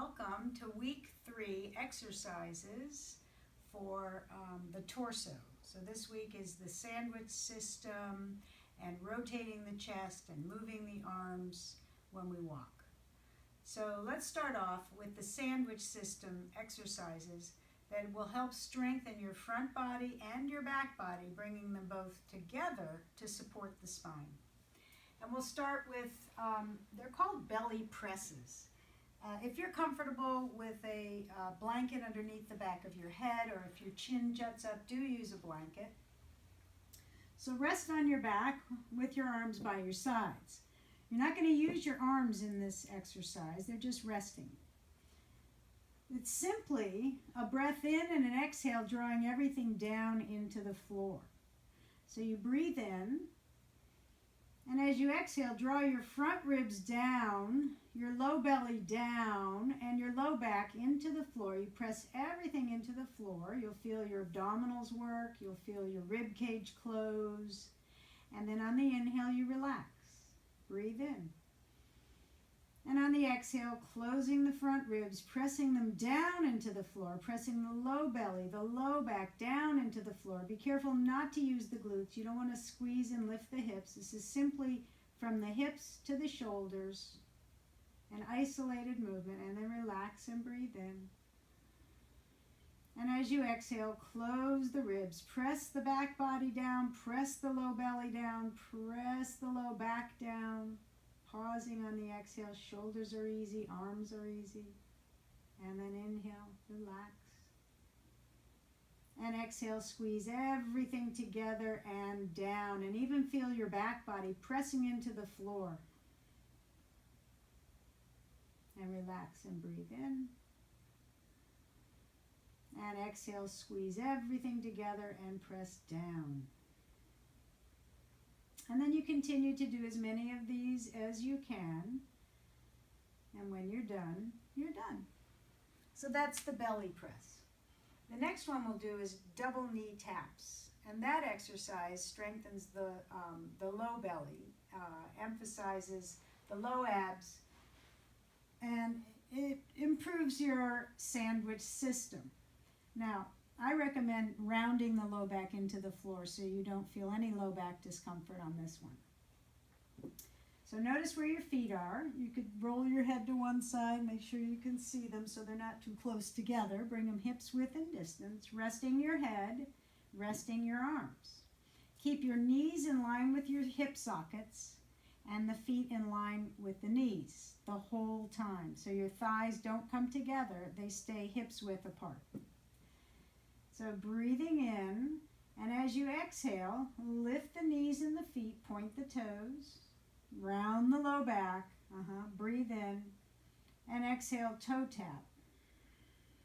Welcome to week 3 exercises for the torso. So this week is the sandwich system and rotating the chest and moving the arms when we walk. So let's start off with the sandwich system exercises that will help strengthen your front body and your back body, bringing them both together to support the spine. And we'll start with, they're called belly presses. If you're comfortable with a blanket underneath the back of your head, or if your chin juts up, do use a blanket. So rest on your back with your arms by your sides. You're not going to use your arms in this exercise, they're just resting. It's simply a breath in and an exhale, drawing everything down into the floor. So you breathe in, and as you exhale, draw your front ribs down, your low belly down, and your low back into the floor. You press everything into the floor. You'll feel your abdominals work. You'll feel your rib cage close. And then on the inhale, you relax. Breathe in. And on the exhale, closing the front ribs, pressing them down into the floor, pressing the low belly, the low back down into the floor. Be careful not to use the glutes. You don't want to squeeze and lift the hips. This is simply from the hips to the shoulders, an isolated movement, and then relax and breathe in. And as you exhale, close the ribs, press the back body down, press the low belly down, press the low back down. Pausing on the exhale, shoulders are easy, arms are easy. And then inhale, relax. And exhale, squeeze everything together and down. And even feel your back body pressing into the floor. And relax and breathe in. And exhale, squeeze everything together and press down. And then you continue to do as many of these as you can. And when you're done, you're done. So that's the belly press. The next one we'll do is double knee taps. And that exercise strengthens the low belly, emphasizes the low abs, and it improves your sandwich system. Now, I recommend rounding the low back into the floor so you don't feel any low back discomfort on this one. So notice where your feet are. You could roll your head to one side, make sure you can see them so they're not too close together. Bring them hips width and distance, resting your head, resting your arms. Keep your knees in line with your hip sockets and the feet in line with the knees the whole time. So your thighs don't come together, they stay hips width apart. So breathing in, and as you exhale, lift the knees and the feet, point the toes, round the low back, breathe in, and exhale, toe tap.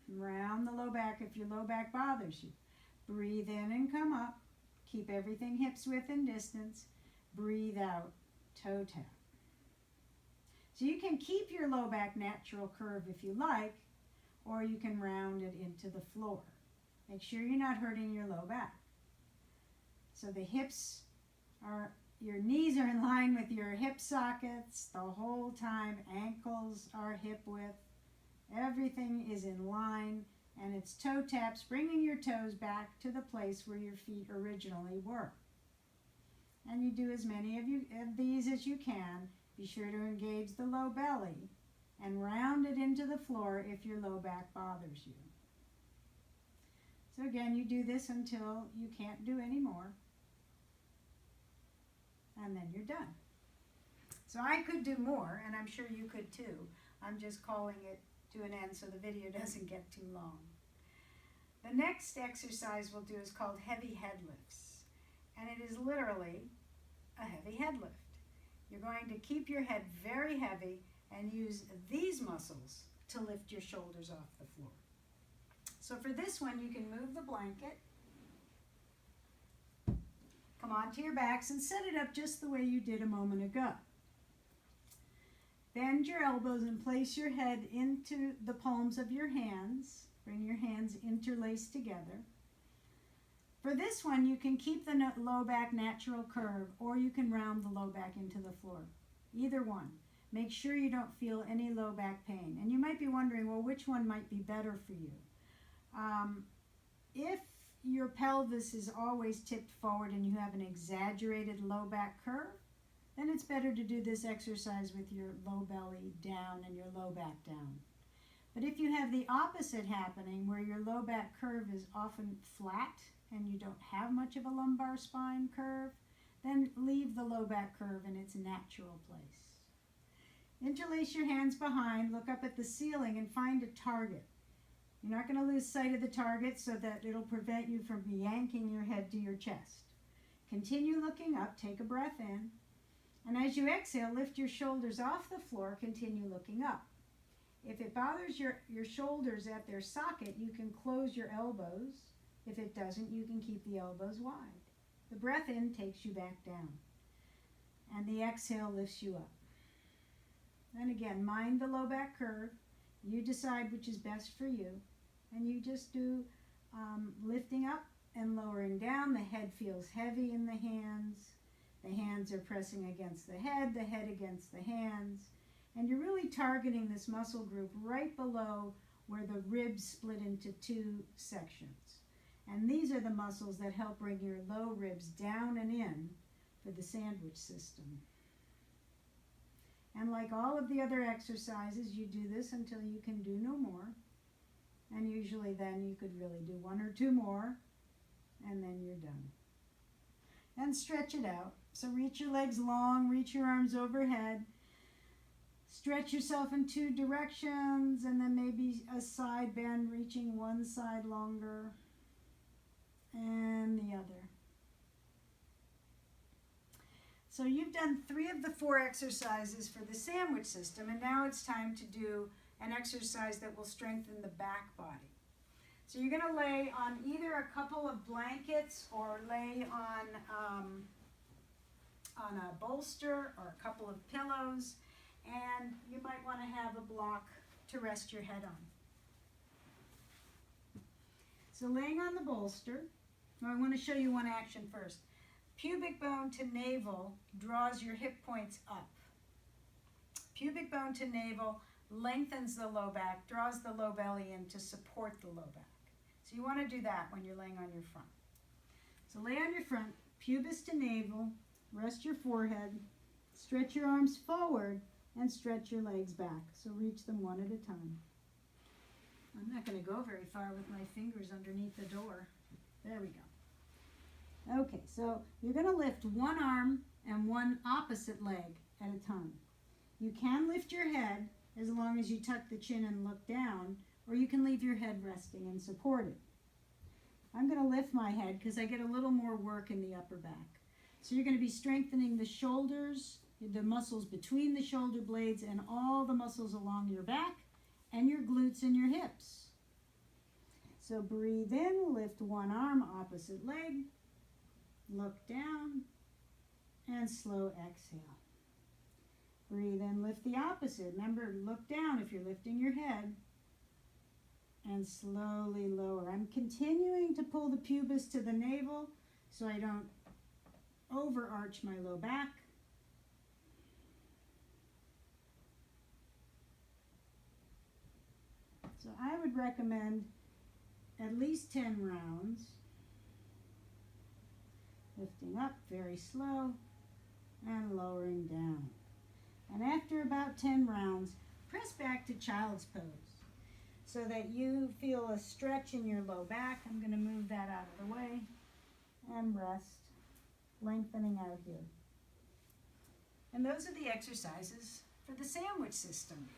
Round the low back if your low back bothers you. Breathe in and come up, keep everything hips width and distance, breathe out, toe tap. So you can keep your low back natural curve if you like, or you can round it into the floor. Make sure you're not hurting your low back. So the hips are, your knees are in line with your hip sockets the whole time. Ankles are hip width. Everything is in line, and it's toe taps, bringing your toes back to the place where your feet originally were. And you do as many of these as you can. Be sure to engage the low belly and round it into the floor if your low back bothers you. So again, you do this until you can't do any more. And then you're done. So I could do more, and I'm sure you could too. I'm just calling it to an end so the video doesn't get too long. The next exercise we'll do is called heavy head lifts. And it is literally a heavy head lift. You're going to keep your head very heavy and use these muscles to lift your shoulders off the floor. So for this one, you can move the blanket, come onto your backs, and set it up just the way you did a moment ago. Bend your elbows and place your head into the palms of your hands. Bring your hands interlaced together. For this one, you can keep the low back natural curve, or you can round the low back into the floor. Either one. make sure you don't feel any low back pain. And you might be wondering, well, which one might be better for you? If your pelvis is always tipped forward and you have an exaggerated low back curve, then it's better to do this exercise with your low belly down and your low back down. But if you have the opposite happening, where your low back curve is often flat and you don't have much of a lumbar spine curve, then leave the low back curve in its natural place. Interlace your hands behind, look up at the ceiling and find a target. You're not going to lose sight of the target so that it'll prevent you from yanking your head to your chest. Continue looking up, take a breath in, and as you exhale, lift your shoulders off the floor, continue looking up. If it bothers your shoulders at their socket, you can close your elbows. If it doesn't, you can keep the elbows wide. The breath in takes you back down, and the exhale lifts you up. Then again, mind the low back curve. You decide which is best for you, and you just do lifting up and lowering down. The head feels heavy in the hands are pressing against the head against the hands, and you're really targeting this muscle group right below where the ribs split into two sections. And these are the muscles that help bring your low ribs down and in for the sandwich system. And like all of the other exercises, you do this until you can do no more. And usually then you could really do one or two more, and then you're done. And stretch it out. So reach your legs long, reach your arms overhead. Stretch yourself in two directions, and then maybe a side bend, reaching one side longer and the other. So you've done 3 of the 4 exercises for the sandwich system, and now it's time to do an exercise that will strengthen the back body. So you're going to lay on either a couple of blankets or lay on a bolster or a couple of pillows, and you might want to have a block to rest your head on. So laying on the bolster, I want to show you one action first. Pubic bone to navel draws your hip points up. Pubic bone to navel lengthens the low back, draws the low belly in to support the low back. So you want to do that when you're laying on your front. So lay on your front, pubis to navel, rest your forehead, stretch your arms forward, and stretch your legs back. So reach them one at a time. I'm not going to go very far with my fingers underneath the door. There we go. Okay, so you're going to lift one arm and one opposite leg at a time. You can lift your head as long as you tuck the chin and look down, or you can leave your head resting and support it. I'm going to lift my head because I get a little more work in the upper back. So you're going to be strengthening the shoulders, the muscles between the shoulder blades, and all the muscles along your back, and your glutes and your hips. So breathe in, lift one arm, opposite leg, look down, and slow exhale. Breathe in, lift the opposite. Remember, look down if you're lifting your head, and slowly lower. I'm continuing to pull the pubis to the navel so I don't overarch my low back. So I would recommend at least 10 rounds. Lifting up very slow and lowering down. And after about 10 rounds, press back to child's pose so that you feel a stretch in your low back. I'm going to move that out of the way and rest, lengthening out here. And those are the exercises for the sandwich system.